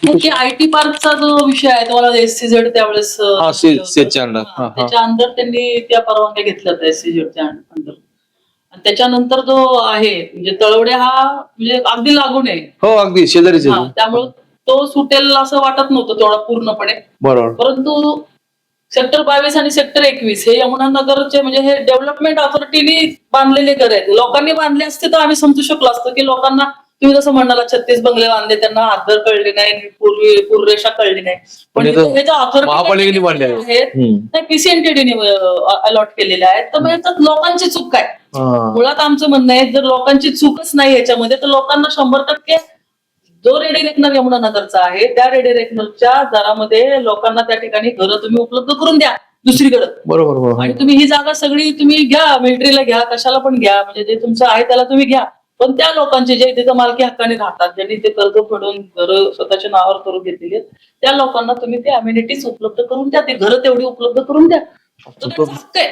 IT पार्कचा जो विषय आहे तुम्हाला SCZ त्यावेळेस सेजच्या अंडर त्याच्या अंदर त्यांनी त्या परवानग्या घेतल्या होत्या SCZच्या अंडर. आणि त्याच्यानंतर जो आहे म्हणजे तळवडे हा म्हणजे अगदी लागून आहे. हो अगदी शेजारीच आहे. त्यामुळे तो सुटेल असं वाटत नव्हतं तेवढा पूर्णपणे. बरोबर. परंतु सेक्टर 22 आणि सेक्टर 21 हे यमुनानगरचे म्हणजे हे डेव्हलपमेंट ऑथॉरिटीने बांधलेले घर आहेत. लोकांनी बांधले असते तर आम्ही समजू शकलो असतो की लोकांना तुम्ही जसं म्हणाला 36 बंगले बांधले त्यांना हातधर कळली नाही, पूर्वरेषा कळली नाही. पण हे ज्या महापालिकेने बांधले आहेत PCNTD अलॉट केलेले आहेत. तर मग याच्यात लोकांची चूक काय? मुळात आमचं म्हणणं आहे जर लोकांची चूकच नाही याच्यामध्ये तर लोकांना 100% जो रेडी रेकनर यमुनानगरचा आहे त्या रेडी रेकनरच्या दरामध्ये लोकांना त्या ठिकाणी घरं तुम्ही उपलब्ध करून द्या दुसरीकडे. बरोबर. आणि तुम्ही ही जागा सगळी तुम्ही घ्या, मिलिटरीला घ्या, कशाला पण घ्या, म्हणजे जे तुमचं आहे त्याला तुम्ही घ्या. पण त्या लोकांचे जे तिथं मालकी हक्काने राहतात ज्यांनी ते कर्ज फेडून घरं स्वतःच्या नावावर करून घेतलेली आहेत त्या लोकांना तुम्ही ते अम्युनिटीज उपलब्ध करून द्या, ते घरं तेवढी उपलब्ध करून द्या. तो त्यांचा हक्क आहे.